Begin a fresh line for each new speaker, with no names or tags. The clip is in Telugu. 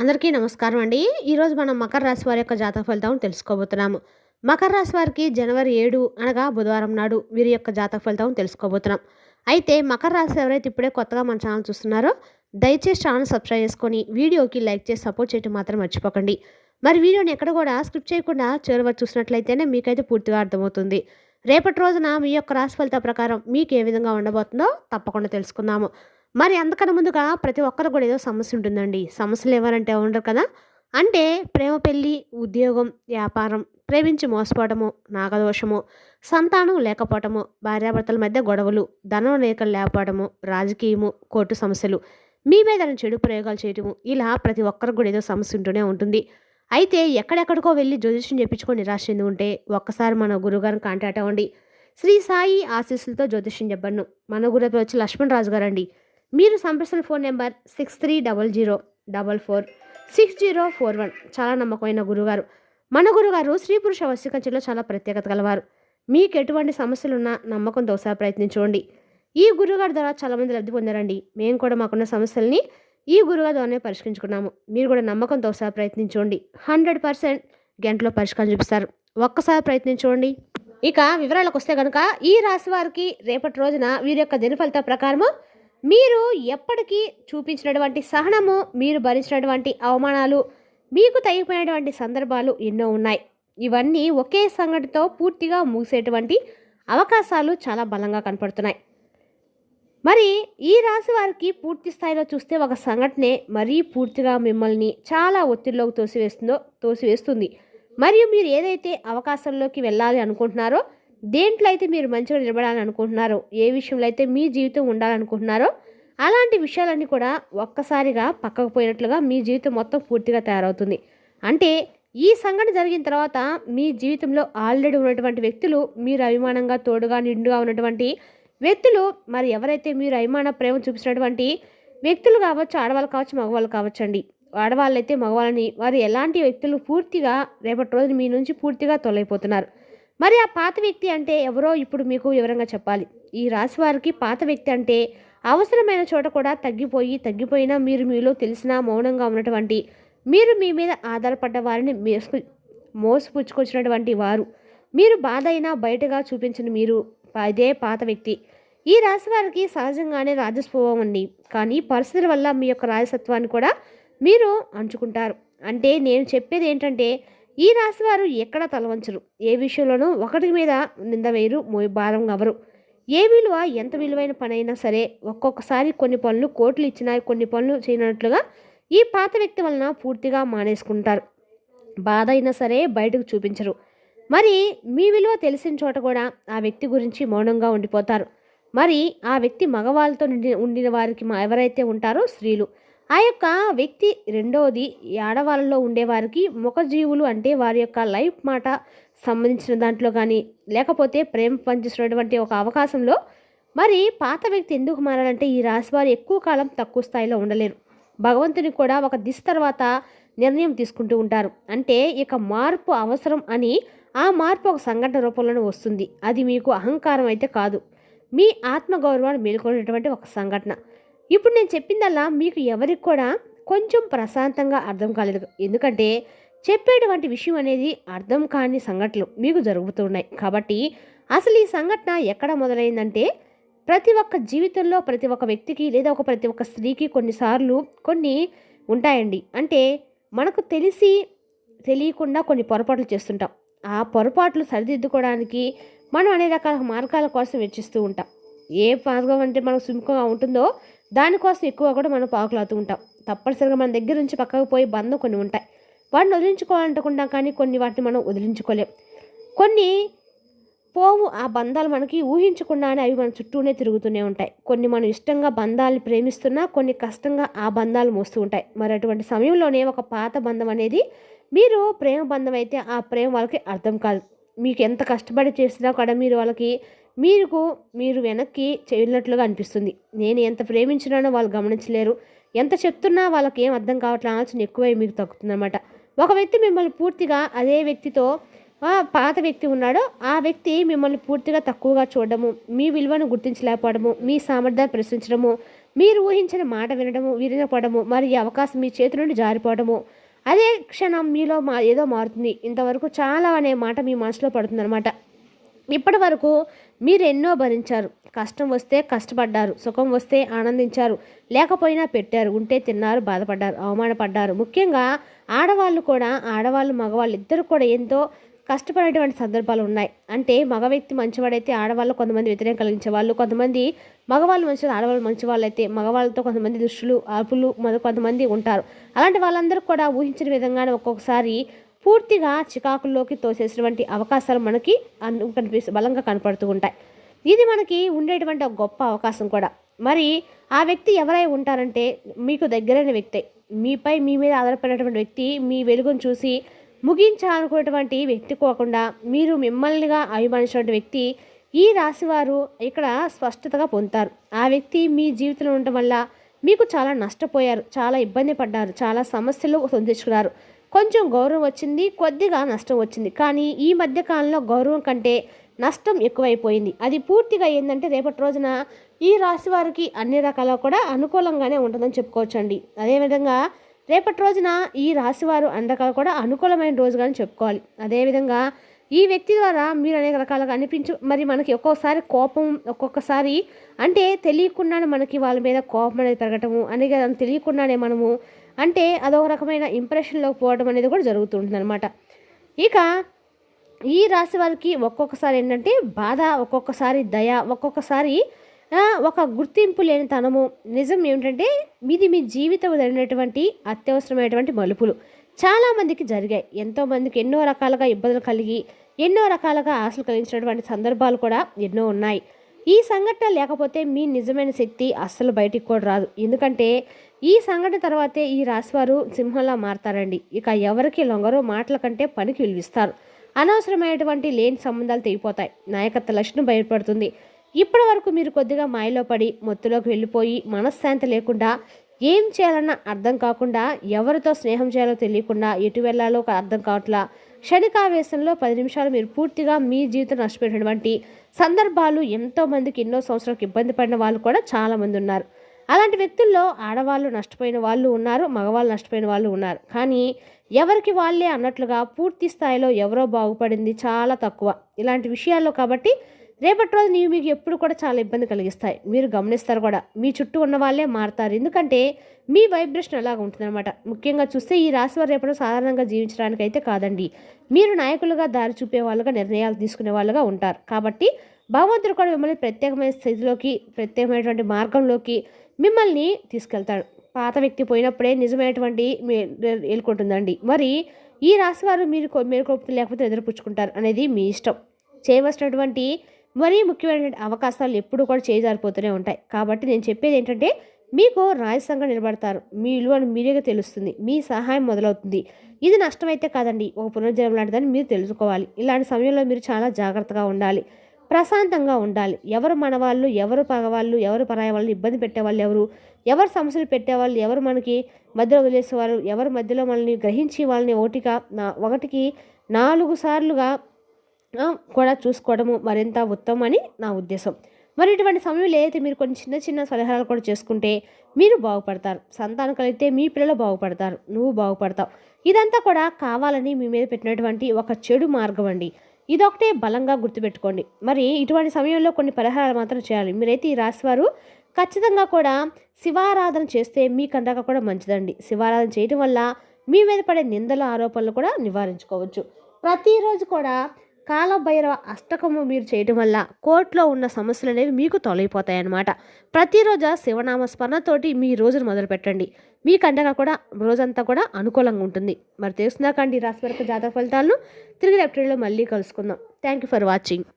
అందరికీ నమస్కారం అండి. ఈరోజు మనం మకర రాశి వారి యొక్క జాతక ఫలితాలను తెలుసుకోబోతున్నాము. మకర రాశి వారికి జనవరి 7 అనగా బుధవారం నాడు వీరి యొక్క జాతక ఫలితాలను తెలుసుకోబోతున్నాం. అయితే మకర రాశి ఎవరైతే ఇప్పుడే కొత్తగా మన ఛానల్ చూస్తున్నారో దయచేసి ఛానల్ సబ్స్క్రైబ్ చేసుకొని వీడియోకి లైక్ చేసి సపోర్ట్ చేయడం మాత్రం మర్చిపోకండి. మరి వీడియోని ఎక్కడ కూడా స్కిప్ చేయకుండా చివరి వరకు చూసినట్లయితేనే మీకైతే పూర్తిగా అర్థమవుతుంది. రేపటి రోజున మీ యొక్క రాశి ఫలిత ప్రకారం మీకు ఏ విధంగా ఉండబోతుందో తప్పకుండా తెలుసుకుందాము. మరి అంతకన్నా ముందుగా ప్రతి ఒక్కరు కూడా ఏదో సమస్య ఉంటుందండి. సమస్యలు ఎవరంటే ఉండరు కదా. అంటే ప్రేమ, పెళ్ళి, ఉద్యోగం, వ్యాపారం, ప్రేమించి మోసపోవటము, నాగదోషము, సంతానం లేకపోవటము, భార్యాభర్తల మధ్య గొడవలు, ధనం రేఖలు లేకపోవడము, రాజకీయము, కోర్టు సమస్యలు, మీ మీద చెడు ప్రయోగాలు చేయటము, ఇలా ప్రతి ఒక్కరికి కూడా ఏదో సమస్య ఉంటూనే ఉంటుంది. అయితే ఎక్కడెక్కడికో వెళ్ళి జ్యోతిష్యం చెప్పించుకొని నిరాశ చెంది ఉంటే ఒక్కసారి మన గురువుగారిని కాంటాక్ట్ అవ్వండి. శ్రీ సాయి ఆశీస్సులతో జ్యోతిష్యం చెప్పను. మన గురువు వచ్చి లక్ష్మణ్ రాజు గారు అండి. మీరు సంప్రదించిన ఫోన్ నెంబర్ 6300446041. చాలా నమ్మకమైన గురుగారు. మన గురుగారు స్త్రీ పురుష వశీకరణలో చాలా ప్రత్యేకత గలవారు. మీకు ఎటువంటి సమస్యలున్నా నమ్మకంతో ఒకసారి ప్రయత్నించుకోండి. ఈ గురుగారి ద్వారా చాలామంది లబ్ధి పొందారండి. మేము కూడా మాకున్న సమస్యల్ని ఈ గురుగారి ద్వారానే పరిష్కరించుకున్నాము. మీరు కూడా నమ్మకంతో ఒకసారి ప్రయత్నించుకోండి. 100% గంటలో పరిష్కారం చూపిస్తారు. ఒక్కసారి ప్రయత్నించుకోండి. ఇక వివరాలకు వస్తే కనుక ఈ రాశి వారికి రేపటి రోజున వీరి యొక్క దిన ఫలిత ప్రకారము మీరు ఎప్పటికీ చూపించినటువంటి సహనము, మీరు భరించినటువంటి అవమానాలు, మీకు తగిపోయినటువంటి సందర్భాలు ఎన్నో ఉన్నాయి. ఇవన్నీ ఒకే సంఘటనతో పూర్తిగా ముగిసేటువంటి అవకాశాలు చాలా బలంగా కనపడుతున్నాయి. మరి ఈ రాశి వారికి పూర్తి స్థాయిలో చూస్తే ఒక సంఘటనే మరీ పూర్తిగా మిమ్మల్ని చాలా ఒత్తిడిలోకి తోసివేస్తుంది. మరియు మీరు ఏదైతే అవకాశంలోకి వెళ్ళాలి అనుకుంటున్నారో, దేంట్లో అయితే మీరు మంచిగా నిలబడాలని అనుకుంటున్నారో, ఏ విషయంలో అయితే మీ జీవితం ఉండాలనుకుంటున్నారో అలాంటి విషయాలన్నీ కూడా ఒక్కసారిగా పక్కకు పోయినట్లుగా మీ జీవితం మొత్తం పూర్తిగా తయారవుతుంది. అంటే ఈ సంఘటన జరిగిన తర్వాత మీ జీవితంలో ఆల్రెడీ ఉన్నటువంటి వ్యక్తులు, మీరు అభిమానంగా తోడుగా నిండుగా ఉన్నటువంటి వ్యక్తులు, మరి ఎవరైతే మీరు అభిమాన ప్రేమ చూపించినటువంటి వ్యక్తులు కావచ్చు, ఆడవాళ్ళు కావచ్చు, మగవాళ్ళు కావచ్చండి. ఆడవాళ్ళైతే మగవాళ్ళని వారు ఎలాంటి వ్యక్తులు పూర్తిగా రేపటి రోజు మీ నుంచి పూర్తిగా తొలగిపోతున్నారు. మరి ఆ పాత వ్యక్తి అంటే ఎవరో ఇప్పుడు మీకు వివరంగా చెప్పాలి. ఈ రాశి వారికి పాత వ్యక్తి అంటే అవసరమైన చోట కూడా తగ్గిపోయినా మీరు మీలో తెలిసినా మౌనంగా ఉన్నటువంటి, మీరు మీ మీద ఆధారపడ్డ వారిని మోసపుచ్చుకొచ్చినటువంటి వారు, మీరు బాధ అయినా బయటగా చూపించిన మీరు, అదే పాత వ్యక్తి. ఈ రాశి వారికి సహజంగానే రాజస్వభావం ఉంది. కానీ పరిస్థితుల వల్ల మీ యొక్క రాజసత్వాన్ని కూడా మీరు అంచుకుంటారు. అంటే నేను చెప్పేది ఏంటంటే ఈ రాశి వారు ఎక్కడ తలవంచరు. ఏ విషయంలోనూ ఒకటి మీద నింద వేయరు, భారం అవరు. ఏ విలువ ఎంత విలువైన పనైనా సరే ఒక్కొక్కసారి కొన్ని పనులు కోట్లు ఇచ్చినా కొన్ని పనులు చేయనట్లుగా ఈ పాత వ్యక్తి వలన పూర్తిగా మానేసుకుంటారు. బాధ అయినా సరే బయటకు చూపించరు. మరి మీ విలువ తెలిసిన చోట కూడా ఆ వ్యక్తి గురించి మౌనంగా ఉండిపోతారు. మరి ఆ వ్యక్తి మగవాళ్ళతో ఉండిన వారికి ఎవరైతే ఉంటారో స్త్రీలు, ఆ యొక్క వ్యక్తి రెండవది ఆడవాళ్ళలో ఉండేవారికి ముఖజీవులు, అంటే వారి యొక్క లైఫ్ మాట సంబంధించిన దాంట్లో కానీ, లేకపోతే ప్రేమ పంచిస్తున్నటువంటి ఒక అవకాశంలో మరి పాత వ్యక్తి ఎందుకు మారాలంటే ఈ రాశి వారు ఎక్కువ కాలం తక్కువ స్థాయిలో ఉండలేరు. భగవంతుని కూడా ఒక దిశ తర్వాత నిర్ణయం తీసుకుంటూ ఉంటారు. అంటే ఇక మార్పు అవసరం అని, ఆ మార్పు ఒక సంఘటన రూపంలోనే వస్తుంది. అది మీకు అహంకారం అయితే కాదు, మీ ఆత్మగౌరవాన్ని మేలుకునేటువంటి ఒక సంఘటన. ఇప్పుడు నేను చెప్పిందల్లా మీకు ఎవరికి కూడా కొంచెం ప్రశాంతంగా అర్థం కాలేదు. ఎందుకంటే చెప్పేటువంటి విషయం అనేది అర్థం కాని సంఘటనలు మీకు జరుగుతున్నాయి. కాబట్టి అసలు ఈ సంఘటన ఎక్కడ మొదలైందంటే ప్రతి ఒక్క జీవితంలో ప్రతి ఒక్క వ్యక్తికి లేదా ప్రతి ఒక్క స్త్రీకి కొన్నిసార్లు కొన్ని ఉంటాయండి. అంటే మనకు తెలియకుండా కొన్ని పొరపాట్లు చేస్తుంటాం. ఆ పొరపాట్లు సరిదిద్దుకోవడానికి మనం అనేక రకాల మార్గాల కోసం వెచ్చిస్తూ ఉంటాం. ఏ మార్గం అంటే మనకు సుముఖంగా ఉంటుందో దానికోసం ఎక్కువ కూడా మనం పాకులాడుతూ ఉంటాం. తప్పనిసరిగా మన దగ్గర నుంచి పక్కకు పోయి బంధం కొన్ని ఉంటాయి. వాటిని వదిలించుకోవాలనుకుంటాం, కానీ కొన్ని వాటిని మనం వదిలించుకోలేం. కొన్ని పోవు, ఆ బంధాలు మనకి ఊహించకుండానే అవి మన చుట్టూనే తిరుగుతూనే ఉంటాయి. కొన్ని మనం ఇష్టంగా బంధాలను ప్రేమిస్తున్నా కొన్ని కష్టంగా ఆ బంధాలు మోస్తూ ఉంటాయి. మరి అటువంటి సమయంలోనే ఒక పాత బంధం అనేది, మీరు ప్రేమ బంధం అయితే ఆ ప్రేమ వాళ్ళకి అర్థం కాదు. మీకు ఎంత కష్టపడి చేసినా కూడా మీరు వాళ్ళకి మీరు వెనక్కి వెళ్ళినట్లుగా అనిపిస్తుంది. నేను ఎంత ప్రేమించినానో వాళ్ళు గమనించలేరు, ఎంత చెప్తున్నా వాళ్ళకి ఏం అర్థం కావట్లే, ఆలోచన ఎక్కువై మీకు తగ్గుతుందన్నమాట. ఒక వ్యక్తి మిమ్మల్ని పూర్తిగా అదే వ్యక్తితో పాత వ్యక్తి ఉన్నాడో ఆ వ్యక్తి మిమ్మల్ని పూర్తిగా తక్కువగా చూడడము, మీ విలువను గుర్తించలేకపోవడము, మీ సామర్థ్యాన్ని ప్రశ్నించడము, మీరు ఊహించిన మాట వినపడము, మరి ఈ అవకాశం మీ చేతి నుండి జారిపోవడము, అదే క్షణం మీలో ఏదో మారుతుంది. ఇంతవరకు చాలా అనే మాట మీ మనసులో పడుతుందనమాట. ఇప్పటి వరకు మీరు ఎన్నో భరించారు. కష్టం వస్తే కష్టపడ్డారు, సుఖం వస్తే ఆనందించారు, లేకపోయినా పెట్టారు, ఉంటే తిన్నారు, బాధపడ్డారు, అవమానపడ్డారు. ముఖ్యంగా ఆడవాళ్ళు మగవాళ్ళు ఇద్దరు కూడా ఎంతో కష్టపడేటువంటి సందర్భాలు ఉన్నాయి. అంటే మగ వ్యక్తి మంచివాడైతే ఆడవాళ్ళు కొంతమంది వ్యతిరేకం కలిగించే వాళ్ళు, కొంతమంది మగవాళ్ళు మంచివాళ్ళు ఆడవాళ్ళు మంచివాళ్ళు అయితే మగవాళ్ళతో కొంతమంది దుష్టులు అర్పులు కొంతమంది ఉంటారు. అలాంటి వాళ్ళందరూ కూడా ఊహించిన విధంగానే ఒక్కొక్కసారి పూర్తిగా చికాకుల్లోకి తోసేసినటువంటి అవకాశాలు మనకి బలంగా కనపడుతూ ఉంటాయి. ఇది మనకి ఉండేటువంటి ఒక గొప్ప అవకాశం కూడా. మరి ఆ వ్యక్తి ఎవరై ఉంటారంటే మీకు దగ్గరైన వ్యక్తే. మీ మీద ఆధారపడినటువంటి వ్యక్తి, మీ వెలుగును చూసి ముగించాలనుకునేటువంటి వ్యక్తి కాకుండా మీరు మిమ్మల్నిగా అభిమానించినటువంటి వ్యక్తి ఈ రాశివారు ఇక్కడ స్పష్టతగా పొందుతారు. ఆ వ్యక్తి మీ జీవితంలో ఉండటం వల్ల మీకు చాలా నష్టపోయారు, చాలా ఇబ్బంది పడ్డారు, చాలా సమస్యలు తెచ్చుకున్నారు. కొంచెం గౌరవం వచ్చింది, కొద్దిగా నష్టం వచ్చింది. కానీ ఈ మధ్యకాలంలో గౌరవం కంటే నష్టం ఎక్కువైపోయింది. అది పూర్తిగా ఏంటంటే రేపటి రోజున ఈ రాశి వారికి అన్ని రకాల కూడా అనుకూలంగానే ఉంటుందని చెప్పుకోవచ్చండి. అదేవిధంగా రేపటి రోజున ఈ రాశివారు అన్ని రకాలు కూడా అనుకూలమైన రోజుగానే చెప్పుకోవాలి. అదేవిధంగా ఈ వ్యక్తి ద్వారా మీరు అనేక రకాలుగా మరి మనకి ఒక్కొక్కసారి కోపం, ఒక్కొక్కసారి అంటే తెలియకుండానే మనకి వాళ్ళ మీద కోపం అనేది పెరగటము, అనేక తెలియకుండానే మనము అంటే అదొక రకమైన ఇంప్రెషన్లోకి పోవడం అనేది కూడా జరుగుతుంటుంది అనమాట. ఇక ఈ రాశి వారికి ఒక్కొక్కసారి ఏంటంటే బాధ, ఒక్కొక్కసారి దయ, ఒక్కొక్కసారి ఒక గుర్తింపు లేని తనము. నిజం ఏమిటంటే ఇది మీ జీవితం జరిగినటువంటి అత్యవసరమైనటువంటి మలుపులు చాలామందికి జరిగాయి. ఎంతోమందికి ఎన్నో రకాలుగా ఇబ్బందులు కలిగి ఎన్నో రకాలుగా ఆశలు కలిగించినటువంటి సందర్భాలు కూడా ఎన్నో ఉన్నాయి. ఈ సంఘటన లేకపోతే మీ నిజమైన శక్తి అస్సలు బయటికి కూడా రాదు. ఎందుకంటే ఈ సంఘటన తర్వాతే ఈ రాశివారు సింహంలా మారతారండి. ఇక ఎవరికి లొంగరో మాటల కంటే పనికి విలువిస్తారు. అనవసరమైనటువంటి లేని సంబంధాలు తెగిపోతాయి. నాయకత్వ లక్షణం బయటపడుతుంది. ఇప్పటి వరకు మీరు కొద్దిగా మాయలో పడి మొత్తులోకి వెళ్ళిపోయి మనశ్శాంతి లేకుండా ఏం చేయాలన్నా అర్థం కాకుండా ఎవరితో స్నేహం చేయాలో తెలియకుండా ఎటు వెళ్ళాలో అర్థం కావట్లా క్షణికావేశంలో 10 నిమిషాలు మీరు పూర్తిగా మీ జీవితం నష్టపోయినటువంటి సందర్భాలు ఎంతోమందికి ఎన్నో సంవత్సరాలకు ఇబ్బంది పడిన వాళ్ళు కూడా చాలామంది ఉన్నారు. అలాంటి వ్యక్తుల్లో ఆడవాళ్ళు నష్టపోయిన వాళ్ళు ఉన్నారు, మగవాళ్ళు నష్టపోయిన వాళ్ళు ఉన్నారు. కానీ ఎవరికి వాళ్ళే అన్నట్లుగా పూర్తి స్థాయిలో ఎవరో బాగుపడింది చాలా తక్కువ ఇలాంటి విషయాల్లో. కాబట్టి రేపటి రోజు మీకు ఎప్పుడు కూడా చాలా ఇబ్బంది కలిగిస్తాయి. మీరు గమనిస్తారు కూడా, మీ చుట్టూ ఉన్న వాళ్ళే మారుతారు. ఎందుకంటే మీ వైబ్రేషన్ అలాగ ఉంటుందన్నమాట. ముఖ్యంగా చూస్తే ఈ రాశి వారు రేపటి సాధారణంగా జీవించడానికి అయితే కాదండి. మీరు నాయకులుగా దారి చూపే వాళ్ళుగా నిర్ణయాలు తీసుకునే వాళ్ళుగా ఉంటారు. కాబట్టి భగవంతుడు కూడా మిమ్మల్ని ప్రత్యేకమైన స్థితిలోకి, ప్రత్యేకమైనటువంటి మార్గంలోకి మిమ్మల్ని తీసుకెళ్తాడు. పాత వ్యక్తి పోయినప్పుడే నిజమైనటువంటి ఎలుకుంటుందండి. మరి ఈ రాశి వారు మీరు మేలుకొలుపుతూ లేకపోతే ఎదురుపుచ్చుకుంటారు అనేది మీ ఇష్టం. చేయవలసినటువంటి మరీ ముఖ్యమైనటువంటి అవకాశాలు ఎప్పుడు కూడా చేజారిపోతూనే ఉంటాయి. కాబట్టి నేను చెప్పేది ఏంటంటే మీకు రాజసంగా నిలబడతారు. మీ విలువను మీరేగా తెలుస్తుంది. మీ సహాయం మొదలవుతుంది. ఇది నష్టమైతే కాదండి, ఒక పునర్జన్మ లాంటిదని మీరు తెలుసుకోవాలి. ఇలాంటి సమయంలో మీరు చాలా జాగ్రత్తగా ఉండాలి, ప్రశాంతంగా ఉండాలి. ఎవరు మనవాళ్ళు, ఎవరు పగవాళ్ళు, ఎవరు పరాయి వాళ్ళు, ఇబ్బంది పెట్టేవాళ్ళు ఎవరు సమస్యలు పెట్టేవాళ్ళు, ఎవరు మనకి మధ్యలో వదిలేసేవాళ్ళు, ఎవరు మధ్యలో మనల్ని గ్రహించి వాళ్ళని ఒకటికి 4 సార్లుగా కూడా చూసుకోవడము మరింత ఉత్తమం అని నా ఉద్దేశం. మరి ఇటువంటి సమయంలో ఏదైతే మీరు కొన్ని చిన్న చిన్న సలహాలు కూడా చేసుకుంటే మీరు బాగుపడతారు. సంతానం కలిగితే మీ పిల్లలు బాగుపడతారు, నువ్వు బాగుపడతావు. ఇదంతా కూడా కావాలని మీ మీద పెట్టినటువంటి ఒక చెడు మార్గం అండి. ఇదొకటే బలంగా గుర్తుపెట్టుకోండి. మరి ఇటువంటి సమయంలో కొన్ని పరిహారాలు మాత్రం చేయాలి. మీరైతే ఈ రాశివారు ఖచ్చితంగా కూడా శివారాధన చేస్తే మీకందాక కూడా మంచిదండి. శివారాధన చేయడం వల్ల మీ మీద పడే నిందల ఆరోపణలు కూడా నివారించుకోవచ్చు. ప్రతిరోజు కూడా కాలభైరవ అష్టకము మీరు చేయడం వల్ల కోర్టులో ఉన్న సమస్యలు అనేవి మీకు తొలగిపోతాయి అన్నమాట. ప్రతిరోజు శివనామ స్మరణతోటి మీ రోజును మొదలు పెట్టండి. మీకండగా కూడా రోజంతా కూడా అనుకూలంగా ఉంటుంది. మరి తెలుసుకుందాకండి రాశి వరకు జాతక ఫలితాలను తిరిగి ఎపిసోడ్లో మళ్ళీ కలుసుకుందాం. Thank you for watching.